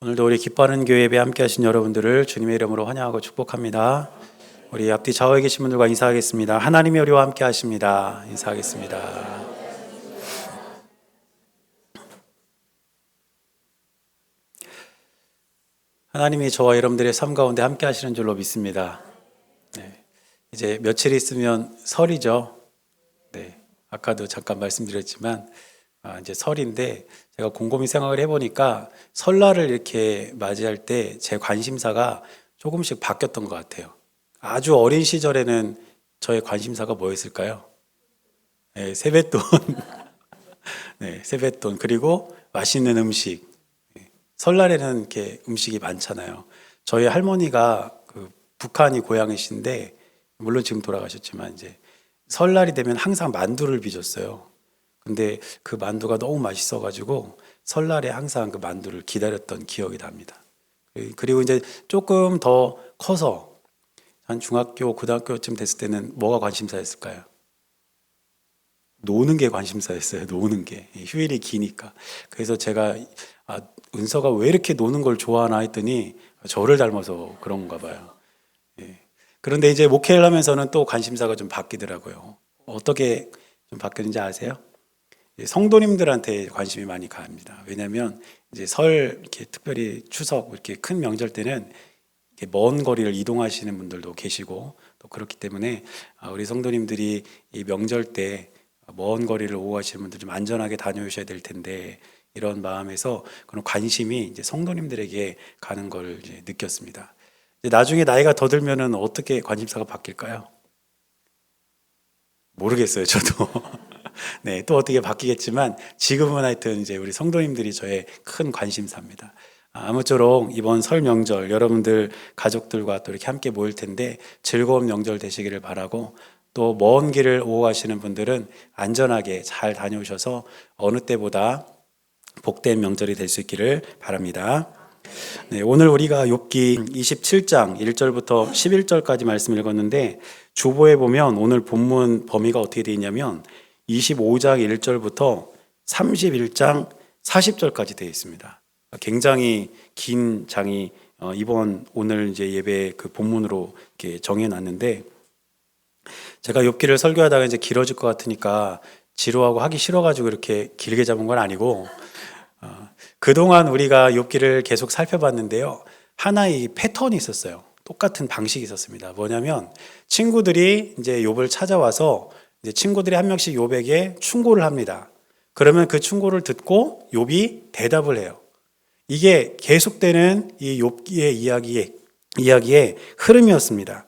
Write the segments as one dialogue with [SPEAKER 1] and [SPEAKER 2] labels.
[SPEAKER 1] 오늘도 우리 기뻐하는 교회 예배 함께 하신 여러분들을 주님의 이름으로 환영하고 축복합니다. 우리 앞뒤 좌우에 계신 분들과 인사하겠습니다. 하나님이 우리와 함께 하십니다. 인사하겠습니다. 하나님이 저와 여러분들의 삶 가운데 함께 하시는 줄로 믿습니다. 네, 이제 며칠 있으면 설이죠. 네, 아까도 잠깐 말씀드렸지만 이제 설인데 제가 곰곰이 생각을 해보니까 설날을 이렇게 맞이할 때 제 관심사가 조금씩 바뀌었던 것 같아요. 아주 어린 시절에는 저의 관심사가 뭐였을까요? 네, 세뱃돈. 네, 세뱃돈. 그리고 맛있는 음식. 설날에는 이렇게 음식이 많잖아요. 저희 할머니가 북한이 고향이신데, 물론 지금 돌아가셨지만, 이제 설날이 되면 항상 만두를 빚었어요. 근데 그 만두가 너무 맛있어가지고, 설날에 항상 그 만두를 기다렸던 기억이 납니다. 그리고 이제 조금 더 커서, 한 중학교, 고등학교쯤 됐을 때는 뭐가 관심사였을까요? 노는 게 관심사였어요. 노는 게. 휴일이 기니까. 그래서 제가 은서가 왜 이렇게 노는 걸 좋아하나 했더니 저를 닮아서 그런가 봐요. 예. 그런데 이제 목회를 하면서는 또 관심사가 좀 바뀌더라고요. 어떻게 좀 바뀌는지 아세요? 성도님들한테 관심이 많이 갑니다. 왜냐하면 이제 설, 이렇게 특별히 추석, 이렇게 큰 명절 때는 이렇게 먼 거리를 이동하시는 분들도 계시고 또 그렇기 때문에 우리 성도님들이 이 명절 때 먼 거리를 오가시는 분들 좀 안전하게 다녀오셔야 될 텐데 이런 마음에서 그런 관심이 이제 성도님들에게 가는 걸 이제 느꼈습니다. 이제 나중에 나이가 더 들면은 어떻게 관심사가 바뀔까요? 모르겠어요, 저도. 네, 또 어떻게 바뀌겠지만 지금은 하여튼 이제 우리 성도님들이 저의 큰 관심사입니다. 아무쪼록 이번 설 명절 여러분들 가족들과 또 이렇게 함께 모일 텐데 즐거운 명절 되시기를 바라고 또 먼 길을 오고 가시는 분들은 안전하게 잘 다녀오셔서 어느 때보다 복된 명절이 될 수 있기를 바랍니다. 네, 오늘 우리가 욥기 27장 1절부터 11절까지 말씀 읽었는데 주보에 보면 오늘 본문 범위가 어떻게 되어 있냐면 25장 1절부터 31장 40절까지 되어 있습니다. 굉장히 긴 장이 이번 오늘 이제 예배 그 본문으로 이렇게 정해놨는데 제가 욥기를 설교하다가 이제 길어질 것 같으니까 지루하고 하기 싫어가지고 이렇게 길게 잡은 건 아니고 그동안 우리가 욥기를 계속 살펴봤는데요. 하나의 패턴이 있었어요. 똑같은 방식이 있었습니다. 뭐냐면 친구들이 이제 욥을 찾아와서 이제 친구들이 한 명씩 욥에게 충고를 합니다. 그러면 그 충고를 듣고 욥이 대답을 해요. 이게 계속되는 이 욥기의 이야기의 흐름이었습니다.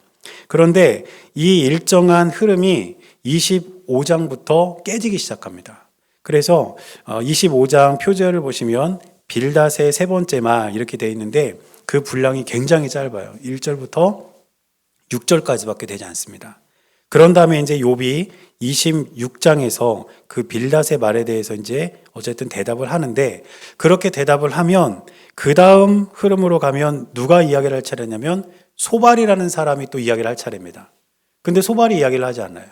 [SPEAKER 1] 그런데 이 일정한 흐름이 25장부터 깨지기 시작합니다. 그래서 25장 표제를 보시면 빌닷의 세 번째 말 이렇게 되어 있는데 그 분량이 굉장히 짧아요. 1절부터 6절까지밖에 되지 않습니다. 그런 다음에 이제 욥이 26장에서 그 빌닷의 말에 대해서 이제 어쨌든 대답을 하는데 그렇게 대답을 하면 그 다음 흐름으로 가면 누가 이야기를 할 차례냐면 소발이라는 사람이 또 이야기를 할 차례입니다. 근데 소발이 이야기를 하지 않아요.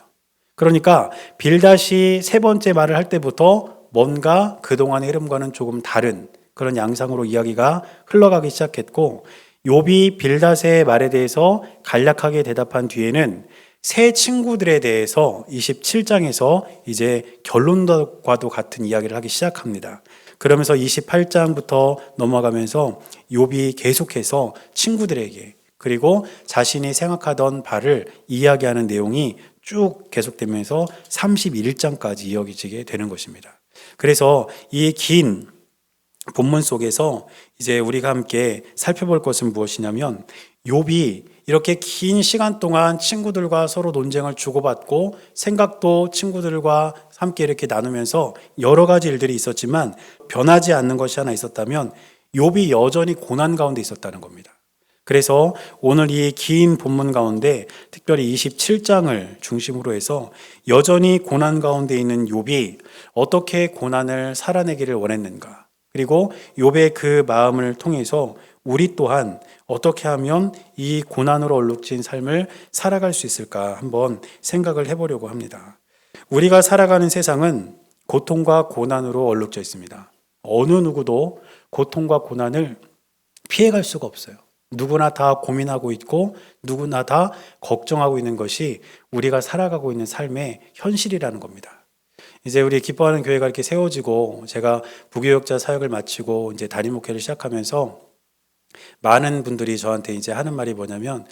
[SPEAKER 1] 그러니까 빌닷이 세 번째 말을 할 때부터 뭔가 그동안의 흐름과는 조금 다른 그런 양상으로 이야기가 흘러가기 시작했고 욥이 빌닷의 말에 대해서 간략하게 대답한 뒤에는 새 친구들에 대해서 27장에서 이제 결론과도 같은 이야기를 하기 시작합니다. 그러면서 28장부터 넘어가면서 욥이 계속해서 친구들에게 그리고 자신이 생각하던 바를 이야기하는 내용이 쭉 계속되면서 31장까지 이어지게 되는 것입니다. 그래서 이 긴 본문 속에서 이제 우리가 함께 살펴볼 것은 무엇이냐면 욥이 이렇게 긴 시간 동안 친구들과 서로 논쟁을 주고받고 생각도 친구들과 함께 이렇게 나누면서 여러 가지 일들이 있었지만 변하지 않는 것이 하나 있었다면 욥이 여전히 고난 가운데 있었다는 겁니다. 그래서 오늘 이 긴 본문 가운데 특별히 27장을 중심으로 해서 여전히 고난 가운데 있는 욥이 어떻게 고난을 살아내기를 원했는가 그리고 욥의 그 마음을 통해서 우리 또한 어떻게 하면 이 고난으로 얼룩진 삶을 살아갈 수 있을까 한번 생각을 해보려고 합니다. 우리가 살아가는 세상은 고통과 고난으로 얼룩져 있습니다. 어느 누구도 고통과 고난을 피해갈 수가 없어요. 누구나 다 고민하고 있고 누구나 다 걱정하고 있는 것이 우리가 살아가고 있는 삶의 현실이라는 겁니다. 이제 우리 기뻐하는 교회가 이렇게 세워지고 제가 부교역자 사역을 마치고 이제 담임 목회를 시작하면서 많은 분들이 저한테 이제 하는 말이 뭐냐면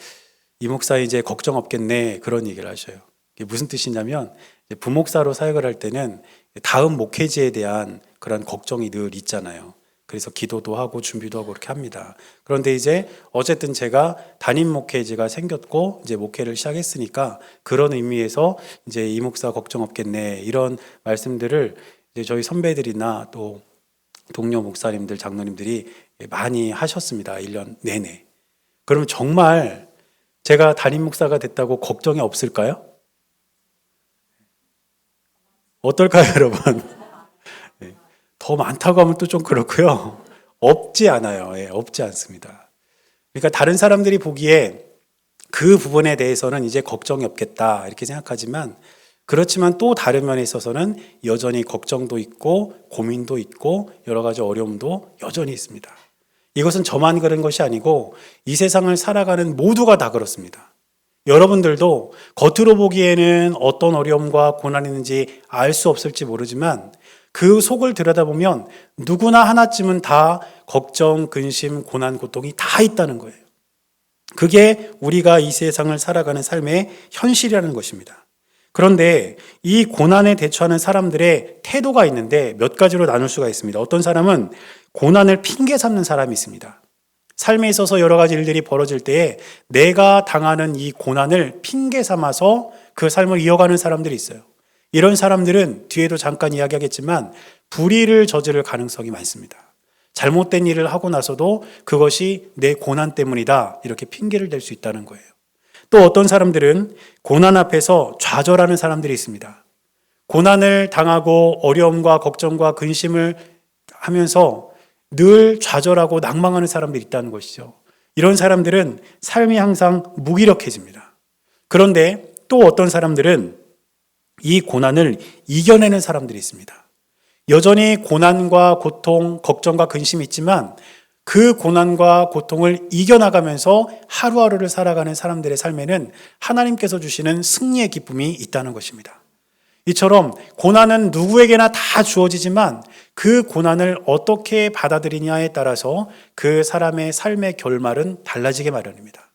[SPEAKER 1] 이 목사 이제 걱정 없겠네 그런 얘기를 하셔요. 이게 무슨 뜻이냐면 부목사로 사역을 할 때는 다음 목회지에 대한 그런 걱정이 늘 있잖아요. 그래서 기도도 하고 준비도 하고 그렇게 합니다. 그런데 이제 어쨌든 제가 담임 목회지가 생겼고 이제 목회를 시작했으니까 그런 의미에서 이제 이 목사 걱정 없겠네 이런 말씀들을 이제 저희 선배들이나 또 동료 목사님들, 장로님들이 많이 하셨습니다. 1년 내내. 그럼 정말 제가 담임 목사가 됐다고 걱정이 없을까요? 어떨까요, 여러분? 더 많다고 하면 또 좀 그렇고요. 없지 않아요. 없지 않습니다. 그러니까 다른 사람들이 보기에 그 부분에 대해서는 이제 걱정이 없겠다 이렇게 생각하지만 그렇지만 또 다른 면에 있어서는 여전히 걱정도 있고 고민도 있고 여러 가지 어려움도 여전히 있습니다. 이것은 저만 그런 것이 아니고 이 세상을 살아가는 모두가 다 그렇습니다. 여러분들도 겉으로 보기에는 어떤 어려움과 고난이 있는지 알 수 없을지 모르지만 그 속을 들여다보면 누구나 하나쯤은 다 걱정, 근심, 고난, 고통이 다 있다는 거예요. 그게 우리가 이 세상을 살아가는 삶의 현실이라는 것입니다. 그런데 이 고난에 대처하는 사람들의 태도가 있는데 몇 가지로 나눌 수가 있습니다. 어떤 사람은 고난을 핑계 삼는 사람이 있습니다. 삶에 있어서 여러 가지 일들이 벌어질 때에 내가 당하는 이 고난을 핑계 삼아서 그 삶을 이어가는 사람들이 있어요. 이런 사람들은 뒤에도 잠깐 이야기하겠지만 불의를 저지를 가능성이 많습니다. 잘못된 일을 하고 나서도 그것이 내 고난 때문이다 이렇게 핑계를 댈 수 있다는 거예요. 또 어떤 사람들은 고난 앞에서 좌절하는 사람들이 있습니다. 고난을 당하고 어려움과 걱정과 근심을 하면서 늘 좌절하고 낭망하는 사람들이 있다는 것이죠. 이런 사람들은 삶이 항상 무기력해집니다. 그런데 또 어떤 사람들은 이 고난을 이겨내는 사람들이 있습니다. 여전히 고난과 고통, 걱정과 근심이 있지만 그 고난과 고통을 이겨나가면서 하루하루를 살아가는 사람들의 삶에는 하나님께서 주시는 승리의 기쁨이 있다는 것입니다. 이처럼 고난은 누구에게나 다 주어지지만 그 고난을 어떻게 받아들이냐에 따라서 그 사람의 삶의 결말은 달라지게 마련입니다.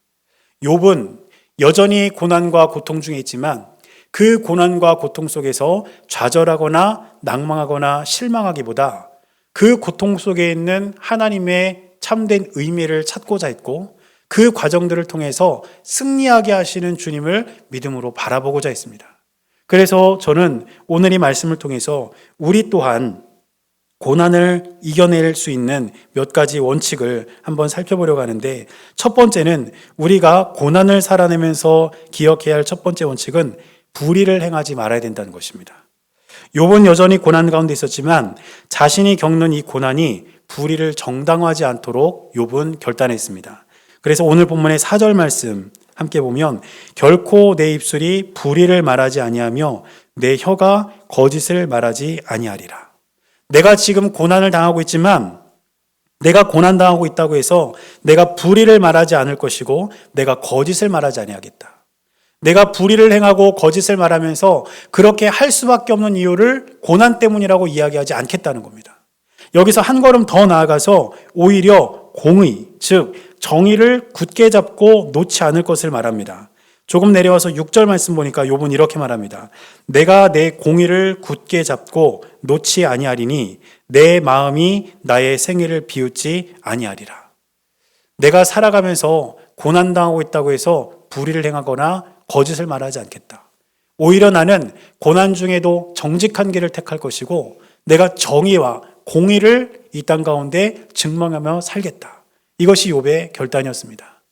[SPEAKER 1] 욥은 여전히 고난과 고통 중에 있지만 그 고난과 고통 속에서 좌절하거나 낭망하거나 실망하기보다 그 고통 속에 있는 하나님의 참된 의미를 찾고자 했고 그 과정들을 통해서 승리하게 하시는 주님을 믿음으로 바라보고자 했습니다. 그래서 저는 오늘 이 말씀을 통해서 우리 또한 고난을 이겨낼 수 있는 몇 가지 원칙을 한번 살펴보려고 하는데 첫 번째는 우리가 고난을 살아내면서 기억해야 할 첫 번째 원칙은 불의를 행하지 말아야 된다는 것입니다. 욥은 여전히 고난 가운데 있었지만 자신이 겪는 이 고난이 불의를 정당화하지 않도록 욥은 결단했습니다. 그래서 오늘 본문의 4절 말씀 함께 보면 결코 내 입술이 불의를 말하지 아니하며 내 혀가 거짓을 말하지 아니하리라. 내가 지금 고난을 당하고 있지만 내가 고난당하고 있다고 해서 내가 불의를 말하지 않을 것이고 내가 거짓을 말하지 아니하겠다. 내가 불의를 행하고 거짓을 말하면서 그렇게 할 수밖에 없는 이유를 고난 때문이라고 이야기하지 않겠다는 겁니다. 여기서 한 걸음 더 나아가서 오히려 공의, 즉 정의를 굳게 잡고 놓지 않을 것을 말합니다. 조금 내려와서 6절 말씀 보니까 욥은 이렇게 말합니다. 내가 내 공의를 굳게 잡고 놓지 아니하리니 내 마음이 나의 생애를 비웃지 아니하리라. 내가 살아가면서 고난당하고 있다고 해서 불의를 행하거나 거짓을 말하지 않겠다. 오히려 나는 고난 중에도 정직한 길을 택할 것이고 내가 정의와 공의를 이 땅 가운데 증명하며 살겠다. 이것이 욥의 결단이었습니다.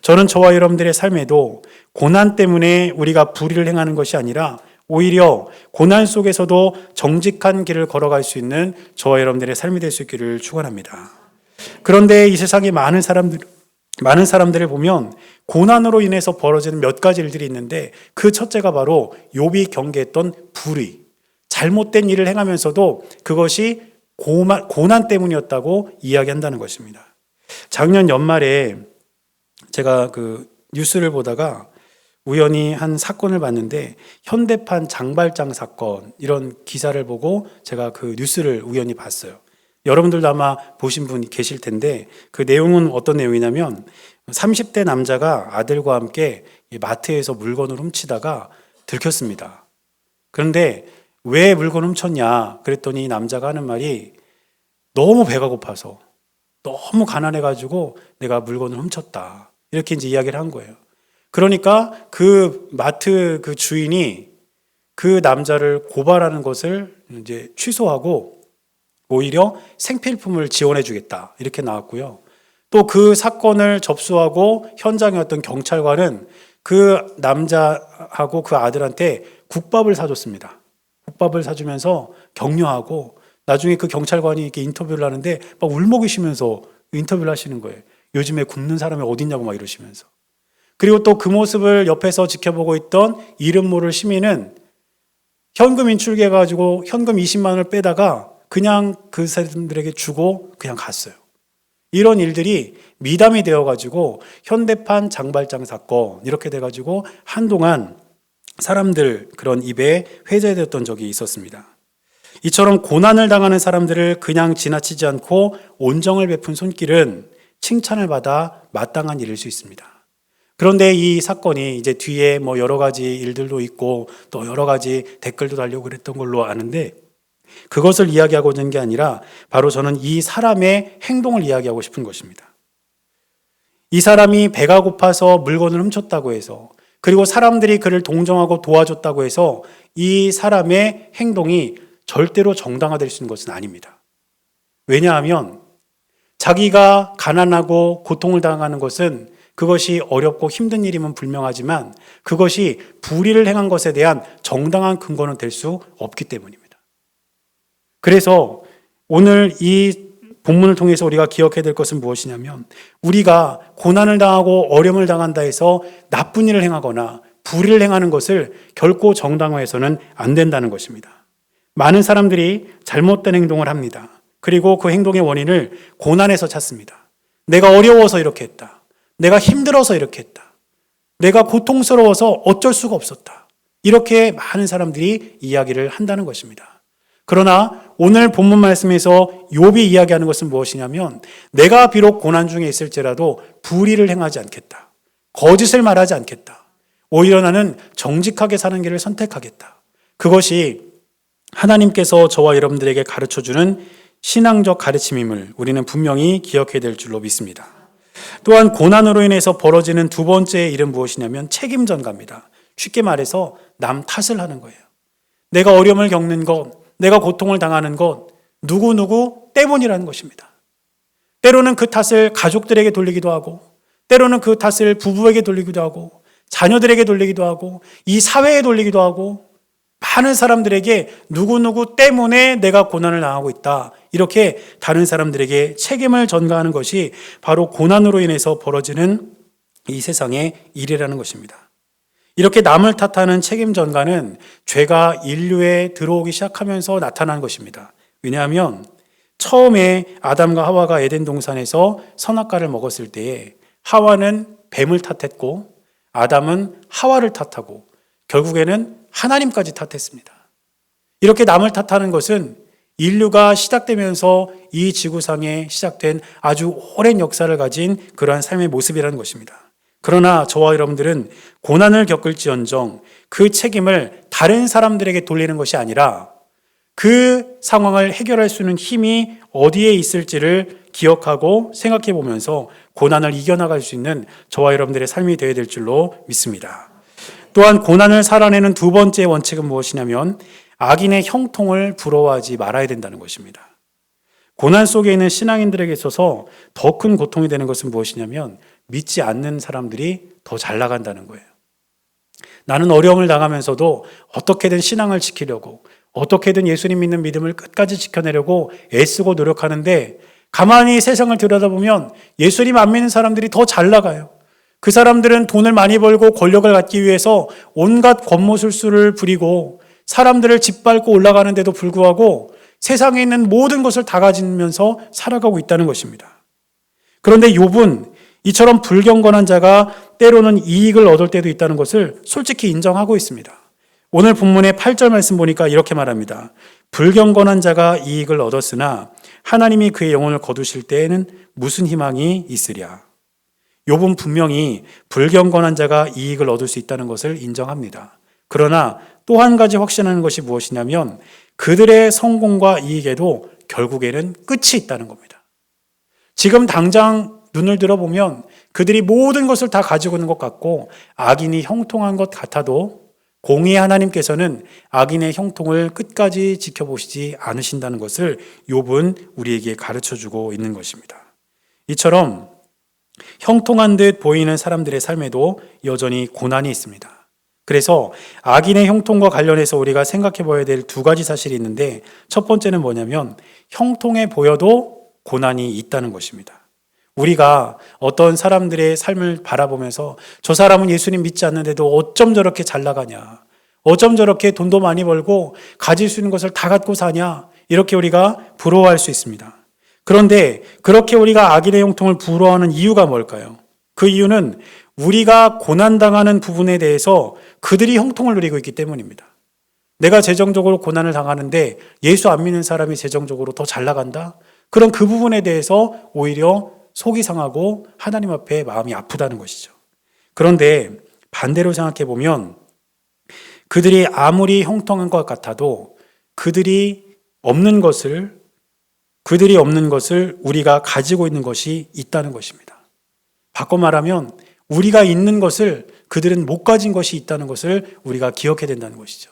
[SPEAKER 1] 저는 저와 여러분들의 삶에도 고난 때문에 우리가 불의를 행하는 것이 아니라 오히려 고난 속에서도 정직한 길을 걸어갈 수 있는 저와 여러분들의 삶이 될 수 있기를 축원합니다. 그런데 이 세상에 많은 사람들을 보면 고난으로 인해서 벌어지는 몇 가지 일들이 있는데 그 첫째가 바로 욥이 경계했던 불의, 잘못된 일을 행하면서도 그것이 고난 때문이었다고 이야기한다는 것입니다. 작년 연말에 제가 그 뉴스를 보다가 우연히 한 사건을 봤는데 현대판 장발장 사건 이런 기사를 보고 제가 그 뉴스를 우연히 봤어요. 여러분들도 아마 보신 분 계실 텐데 그 내용은 어떤 내용이냐면 30대 남자가 아들과 함께 마트에서 물건을 훔치다가 들켰습니다. 그런데 왜 물건을 훔쳤냐 그랬더니 이 남자가 하는 말이 너무 배가 고파서 너무 가난해가지고 내가 물건을 훔쳤다. 이렇게 이제 이야기를 한 거예요. 그러니까 그 마트 그 주인이 그 남자를 고발하는 것을 이제 취소하고 오히려 생필품을 지원해 주겠다. 이렇게 나왔고요. 또 그 사건을 접수하고 현장에 왔던 경찰관은 그 남자하고 그 아들한테 국밥을 사줬습니다. 국밥을 사주면서 격려하고 나중에 그 경찰관이 이렇게 인터뷰를 하는데 막 울먹이시면서 인터뷰를 하시는 거예요. 요즘에 굶는 사람이 어딨냐고 막 이러시면서. 그리고 또 그 모습을 옆에서 지켜보고 있던 이름 모를 시민은 현금 인출해가지고 현금 20만 원을 빼다가 그냥 그 사람들에게 주고 그냥 갔어요. 이런 일들이 미담이 되어가지고 현대판 장발장 사건 이렇게 돼가지고 한동안 사람들 그런 입에 회자되었던 적이 있었습니다. 이처럼 고난을 당하는 사람들을 그냥 지나치지 않고 온정을 베푼 손길은 칭찬을 받아 마땅한 일일 수 있습니다. 그런데 이 사건이 이제 뒤에 뭐 여러 가지 일들도 있고 또 여러 가지 댓글도 달리고 그랬던 걸로 아는데 그것을 이야기하고 있는 게 아니라 바로 저는 이 사람의 행동을 이야기하고 싶은 것입니다. 이 사람이 배가 고파서 물건을 훔쳤다고 해서 그리고 사람들이 그를 동정하고 도와줬다고 해서 이 사람의 행동이 절대로 정당화될 수 있는 것은 아닙니다. 왜냐하면 자기가 가난하고 고통을 당하는 것은 그것이 어렵고 힘든 일이면 분명하지만 그것이 불의를 행한 것에 대한 정당한 근거는 될 수 없기 때문입니다. 그래서 오늘 이 본문을 통해서 우리가 기억해야 될 것은 무엇이냐면 우리가 고난을 당하고 어려움을 당한다 해서 나쁜 일을 행하거나 불의를 행하는 것을 결코 정당화해서는 안 된다는 것입니다. 많은 사람들이 잘못된 행동을 합니다. 그리고 그 행동의 원인을 고난에서 찾습니다. 내가 어려워서 이렇게 했다. 내가 힘들어서 이렇게 했다. 내가 고통스러워서 어쩔 수가 없었다. 이렇게 많은 사람들이 이야기를 한다는 것입니다. 그러나 오늘 본문 말씀에서 욥이 이야기하는 것은 무엇이냐면 내가 비록 고난 중에 있을지라도 불의를 행하지 않겠다. 거짓을 말하지 않겠다. 오히려 나는 정직하게 사는 길을 선택하겠다. 그것이 하나님께서 저와 여러분들에게 가르쳐주는 신앙적 가르침임을 우리는 분명히 기억해야 될 줄로 믿습니다. 또한 고난으로 인해서 벌어지는 두 번째 일은 무엇이냐면 책임 전가입니다. 쉽게 말해서 남 탓을 하는 거예요. 내가 어려움을 겪는 것, 내가 고통을 당하는 것, 누구누구 때문이라는 것입니다. 때로는 그 탓을 가족들에게 돌리기도 하고, 때로는 그 탓을 부부에게 돌리기도 하고, 자녀들에게 돌리기도 하고, 이 사회에 돌리기도 하고, 많은 사람들에게 누구누구 때문에 내가 고난을 당하고 있다. 이렇게 다른 사람들에게 책임을 전가하는 것이 바로 고난으로 인해서 벌어지는 이 세상의 일이라는 것입니다. 이렇게 남을 탓하는 책임 전가는 죄가 인류에 들어오기 시작하면서 나타난 것입니다. 왜냐하면 처음에 아담과 하와가 에덴 동산에서 선악과를 먹었을 때에 하와는 뱀을 탓했고 아담은 하와를 탓하고 결국에는 하나님까지 탓했습니다. 이렇게 남을 탓하는 것은 인류가 시작되면서 이 지구상에 시작된 아주 오랜 역사를 가진 그러한 삶의 모습이라는 것입니다. 그러나 저와 여러분들은 고난을 겪을지언정 그 책임을 다른 사람들에게 돌리는 것이 아니라 그 상황을 해결할 수 있는 힘이 어디에 있을지를 기억하고 생각해 보면서 고난을 이겨나갈 수 있는 저와 여러분들의 삶이 되어야 될 줄로 믿습니다. 또한 고난을 살아내는 두 번째 원칙은 무엇이냐면 악인의 형통을 부러워하지 말아야 된다는 것입니다. 고난 속에 있는 신앙인들에게 있어서 더 큰 고통이 되는 것은 무엇이냐면 믿지 않는 사람들이 더 잘 나간다는 거예요. 나는 어려움을 당하면서도 어떻게든 신앙을 지키려고 어떻게든 예수님 믿는 믿음을 끝까지 지켜내려고 애쓰고 노력하는데 가만히 세상을 들여다보면 예수님 안 믿는 사람들이 더 잘 나가요. 그 사람들은 돈을 많이 벌고 권력을 갖기 위해서 온갖 권모술수를 부리고 사람들을 짓밟고 올라가는데도 불구하고 세상에 있는 모든 것을 다 가지면서 살아가고 있다는 것입니다. 그런데 욥은 이처럼 불경건한 자가 때로는 이익을 얻을 때도 있다는 것을 솔직히 인정하고 있습니다. 오늘 본문의 8절 말씀 보니까 이렇게 말합니다. 불경건한 자가 이익을 얻었으나 하나님이 그의 영혼을 거두실 때에는 무슨 희망이 있으랴. 욥은 분명히 불경건한 자가 이익을 얻을 수 있다는 것을 인정합니다. 그러나 또 한 가지 확신하는 것이 무엇이냐면 그들의 성공과 이익에도 결국에는 끝이 있다는 겁니다. 지금 당장 눈을 들어보면 그들이 모든 것을 다 가지고 있는 것 같고 악인이 형통한 것 같아도 공의의 하나님께서는 악인의 형통을 끝까지 지켜보시지 않으신다는 것을 욥은 우리에게 가르쳐주고 있는 것입니다. 이처럼 형통한 듯 보이는 사람들의 삶에도 여전히 고난이 있습니다. 그래서 악인의 형통과 관련해서 우리가 생각해 봐야 될 두 가지 사실이 있는데 첫 번째는 뭐냐면 형통해 보여도 고난이 있다는 것입니다. 우리가 어떤 사람들의 삶을 바라보면서 저 사람은 예수님 믿지 않는데도 어쩜 저렇게 잘 나가냐, 어쩜 저렇게 돈도 많이 벌고 가질 수 있는 것을 다 갖고 사냐, 이렇게 우리가 부러워할 수 있습니다. 그런데 그렇게 우리가 악인의 형통을 부러워하는 이유가 뭘까요? 그 이유는 우리가 고난당하는 부분에 대해서 그들이 형통을 누리고 있기 때문입니다. 내가 재정적으로 고난을 당하는데 예수 안 믿는 사람이 재정적으로 더 잘 나간다? 그럼 그 부분에 대해서 오히려 속이 상하고 하나님 앞에 마음이 아프다는 것이죠. 그런데 반대로 생각해 보면 그들이 아무리 형통한 것 같아도 그들이 없는 것을 우리가 가지고 있는 것이 있다는 것입니다. 바꿔 말하면 우리가 있는 것을 그들은 못 가진 것이 있다는 것을 우리가 기억해야 된다는 것이죠.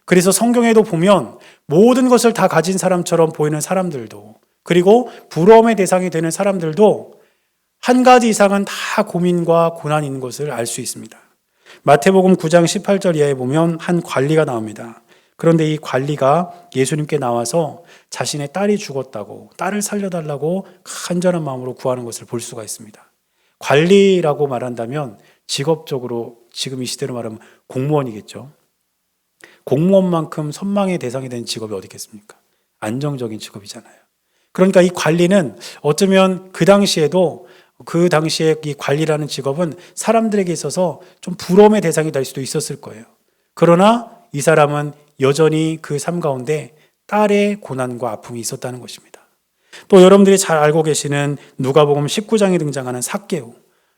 [SPEAKER 1] 그래서 성경에도 보면 모든 것을 다 가진 사람처럼 보이는 사람들도 그리고 부러움의 대상이 되는 사람들도 한 가지 이상은 다 고민과 고난이 있는 것을 알 수 있습니다. 마태복음 9장 18절 이하에 보면 한 관리가 나옵니다. 그런데 이 관리가 예수님께 나와서 자신의 딸이 죽었다고 딸을 살려달라고 간절한 마음으로 구하는 것을 볼 수가 있습니다. 관리라고 말한다면 직업적으로 지금 이 시대로 말하면 공무원이겠죠. 공무원만큼 선망의 대상이 되는 직업이 어디 있겠습니까? 안정적인 직업이잖아요. 그러니까 이 관리는 어쩌면 그 당시에 이 관리라는 직업은 사람들에게 있어서 좀 부러움의 대상이 될 수도 있었을 거예요. 그러나 이 사람은 여전히 그 삶 가운데 딸의 고난과 아픔이 있었다는 것입니다. 또 여러분들이 잘 알고 계시는 누가복음 19장에 등장하는 삭개오.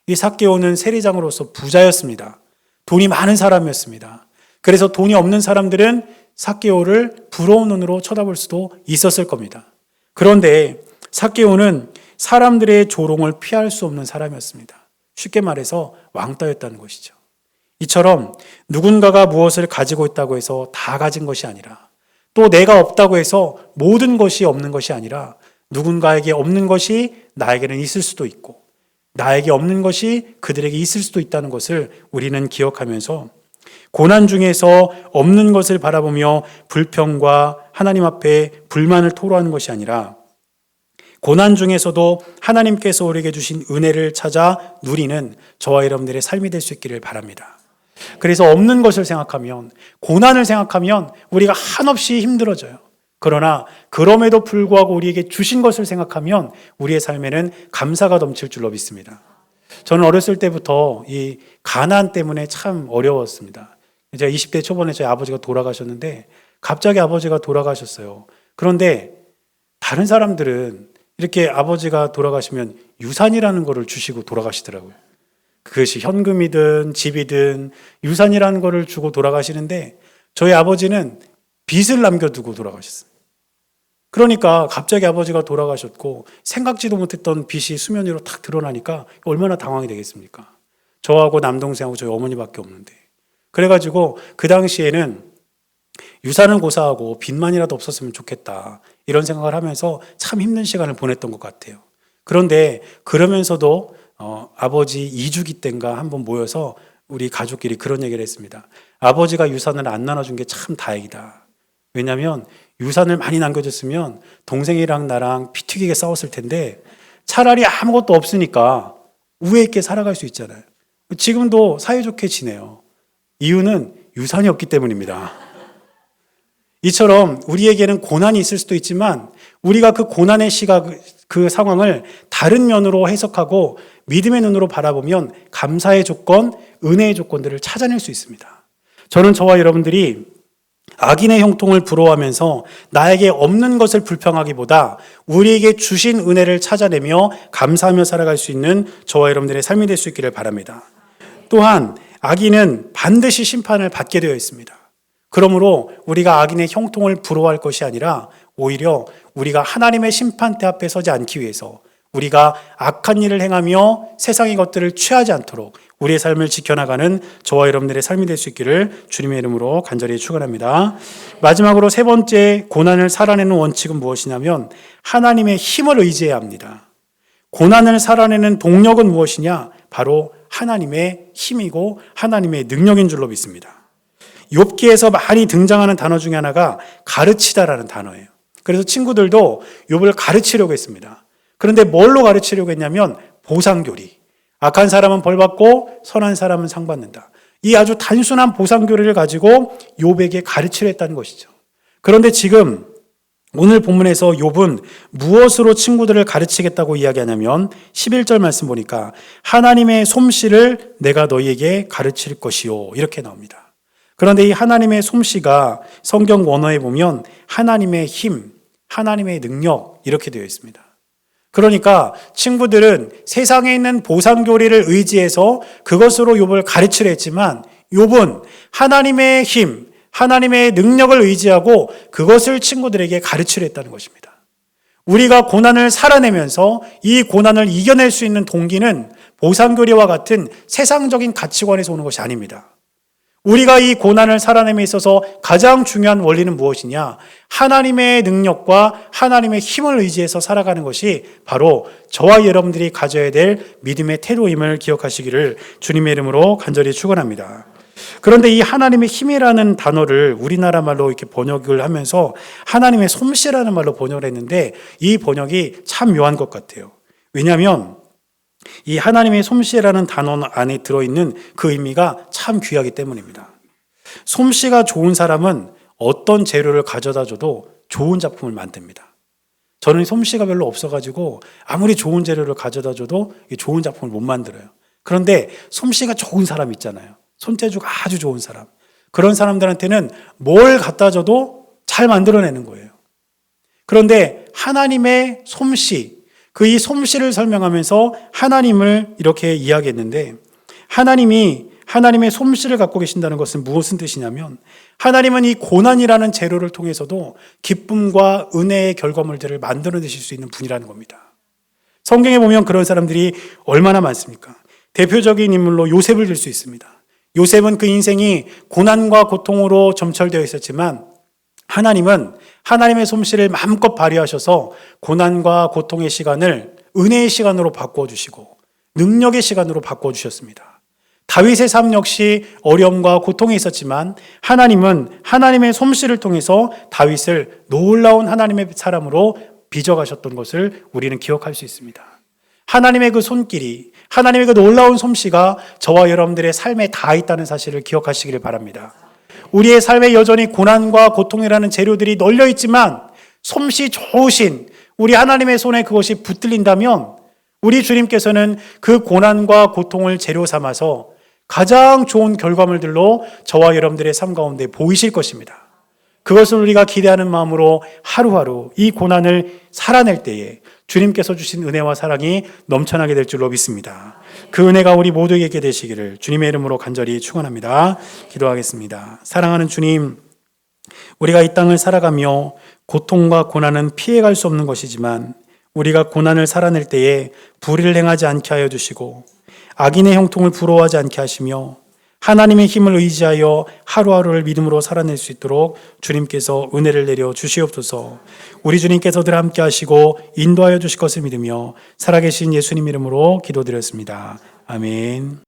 [SPEAKER 1] 이 삭개오는 세리장으로서 부자였습니다. 돈이 많은 사람이었습니다. 그래서 돈이 없는 사람들은 삭개오를 부러운 눈으로 쳐다볼 수도 있었을 겁니다. 그런데 삭개오는 사람들의 조롱을 피할 수 없는 사람이었습니다. 쉽게 말해서 왕따였다는 것이죠. 이처럼 누군가가 무엇을 가지고 있다고 해서 다 가진 것이 아니라 또 내가 없다고 해서 모든 것이 없는 것이 아니라 누군가에게 없는 것이 나에게는 있을 수도 있고 나에게 없는 것이 그들에게 있을 수도 있다는 것을 우리는 기억하면서 고난 중에서 없는 것을 바라보며 불평과 하나님 앞에 불만을 토로하는 것이 아니라 고난 중에서도 하나님께서 우리에게 주신 은혜를 찾아 누리는 저와 여러분들의 삶이 될 수 있기를 바랍니다. 그래서 없는 것을 생각하면, 고난을 생각하면 우리가 한없이 힘들어져요. 그러나 그럼에도 불구하고 우리에게 주신 것을 생각하면 우리의 삶에는 감사가 넘칠 줄로 믿습니다. 저는 어렸을 때부터 이 가난 때문에 참 어려웠습니다. 제가 20대 초반에 저희 아버지가 돌아가셨는데 갑자기 아버지가 돌아가셨어요. 그런데 다른 사람들은 이렇게 아버지가 돌아가시면 유산이라는 거를 주시고 돌아가시더라고요. 그것이 현금이든 집이든 유산이라는 거를 주고 돌아가시는데 저희 아버지는 빚을 남겨두고 돌아가셨어요. 그러니까 갑자기 아버지가 돌아가셨고 생각지도 못했던 빚이 수면 위로 탁 드러나니까 얼마나 당황이 되겠습니까? 저하고 남동생하고 저희 어머니밖에 없는데. 그래가지고 그 당시에는 유산을 고사하고 빚만이라도 없었으면 좋겠다 이런 생각을 하면서 참 힘든 시간을 보냈던 것 같아요. 그런데 그러면서도 아버지 2주기 때인가 한번 모여서 우리 가족끼리 그런 얘기를 했습니다. 아버지가 유산을 안 나눠준 게 참 다행이다. 왜냐하면 유산을 많이 남겨줬으면 동생이랑 나랑 피 튀기게 싸웠을 텐데 차라리 아무것도 없으니까 우애 있게 살아갈 수 있잖아요. 지금도 사이좋게 지내요. 이유는 유산이 없기 때문입니다. 이처럼 우리에게는 고난이 있을 수도 있지만 우리가 그 고난의 시각, 그 상황을 다른 면으로 해석하고 믿음의 눈으로 바라보면 감사의 조건, 은혜의 조건들을 찾아낼 수 있습니다. 저는 저와 여러분들이 악인의 형통을 부러워하면서 나에게 없는 것을 불평하기보다 우리에게 주신 은혜를 찾아내며 감사하며 살아갈 수 있는 저와 여러분들의 삶이 될 수 있기를 바랍니다. 또한 악인은 반드시 심판을 받게 되어 있습니다. 그러므로 우리가 악인의 형통을 부러워할 것이 아니라 오히려 우리가 하나님의 심판대 앞에 서지 않기 위해서 우리가 악한 일을 행하며 세상의 것들을 취하지 않도록 우리의 삶을 지켜나가는 저와 여러분들의 삶이 될 수 있기를 주님의 이름으로 간절히 축원합니다. 마지막으로 세 번째 고난을 살아내는 원칙은 무엇이냐면 하나님의 힘을 의지해야 합니다. 고난을 살아내는 동력은 무엇이냐? 바로 하나님의 힘이고 하나님의 능력인 줄로 믿습니다. 욥기에서 많이 등장하는 단어 중에 하나가 가르치다라는 단어예요. 그래서 친구들도 욥을 가르치려고 했습니다. 그런데 뭘로 가르치려고 했냐면 보상교리. 악한 사람은 벌받고 선한 사람은 상받는다. 이 아주 단순한 보상교리를 가지고 욥에게 가르치려 했다는 것이죠. 그런데 지금 오늘 본문에서 욥은 무엇으로 친구들을 가르치겠다고 이야기하냐면 11절 말씀 보니까 하나님의 솜씨를 내가 너희에게 가르칠 것이요 이렇게 나옵니다. 그런데 이 하나님의 솜씨가 성경 원어에 보면 하나님의 힘, 하나님의 능력 이렇게 되어 있습니다. 그러니까 친구들은 세상에 있는 보상교리를 의지해서 그것으로 욥을 가르치려 했지만 욥은 하나님의 힘, 하나님의 능력을 의지하고 그것을 친구들에게 가르치려 했다는 것입니다. 우리가 고난을 살아내면서 이 고난을 이겨낼 수 있는 동기는 보상교리와 같은 세상적인 가치관에서 오는 것이 아닙니다. 우리가 이 고난을 살아냄에 있어서 가장 중요한 원리는 무엇이냐? 하나님의 능력과 하나님의 힘을 의지해서 살아가는 것이 바로 저와 여러분들이 가져야 될 믿음의 태도임을 기억하시기를 주님의 이름으로 간절히 축원합니다. 그런데 이 하나님의 힘이라는 단어를 우리나라 말로 이렇게 번역을 하면서 하나님의 솜씨라는 말로 번역을 했는데 이 번역이 참 묘한 것 같아요. 왜냐하면 이 하나님의 솜씨라는 단어 안에 들어있는 그 의미가 참 귀하기 때문입니다. 솜씨가 좋은 사람은 어떤 재료를 가져다 줘도 좋은 작품을 만듭니다. 저는 솜씨가 별로 없어가지고 아무리 좋은 재료를 가져다 줘도 좋은 작품을 못 만들어요. 그런데 솜씨가 좋은 사람 있잖아요. 손재주가 아주 좋은 사람. 그런 사람들한테는 뭘 갖다 줘도 잘 만들어내는 거예요. 그런데 하나님의 솜씨, 그 이 솜씨를 설명하면서 하나님을 이렇게 이야기했는데 하나님이 하나님의 솜씨를 갖고 계신다는 것은 무엇인 뜻이냐면 하나님은 이 고난이라는 재료를 통해서도 기쁨과 은혜의 결과물들을 만들어내실 수 있는 분이라는 겁니다. 성경에 보면 그런 사람들이 얼마나 많습니까? 대표적인 인물로 요셉을 들 수 있습니다. 요셉은 그 인생이 고난과 고통으로 점철되어 있었지만 하나님은 하나님의 솜씨를 마음껏 발휘하셔서 고난과 고통의 시간을 은혜의 시간으로 바꿔주시고 능력의 시간으로 바꿔주셨습니다. 다윗의 삶 역시 어려움과 고통이 있었지만 하나님은 하나님의 솜씨를 통해서 다윗을 놀라운 하나님의 사람으로 빚어가셨던 것을 우리는 기억할 수 있습니다. 하나님의 그 손길이, 하나님의 그 놀라운 솜씨가 저와 여러분들의 삶에 다 있다는 사실을 기억하시기를 바랍니다. 우리의 삶에 여전히 고난과 고통이라는 재료들이 널려 있지만 솜씨 좋으신 우리 하나님의 손에 그것이 붙들린다면 우리 주님께서는 그 고난과 고통을 재료 삼아서 가장 좋은 결과물들로 저와 여러분들의 삶 가운데 보이실 것입니다. 그것을 우리가 기대하는 마음으로 하루하루 이 고난을 살아낼 때에 주님께서 주신 은혜와 사랑이 넘쳐나게 될 줄로 믿습니다. 그 은혜가 우리 모두에게 있게 되시기를 주님의 이름으로 간절히 축원합니다. 기도하겠습니다. 사랑하는 주님, 우리가 이 땅을 살아가며 고통과 고난은 피해갈 수 없는 것이지만 우리가 고난을 살아낼 때에 불의를 행하지 않게 하여 주시고 악인의 형통을 부러워하지 않게 하시며 하나님의 힘을 의지하여 하루하루를 믿음으로 살아낼 수 있도록 주님께서 은혜를 내려 주시옵소서. 우리 주님께서 늘 함께 하시고 인도하여 주실 것을 믿으며 살아계신 예수님 이름으로 기도드렸습니다. 아멘.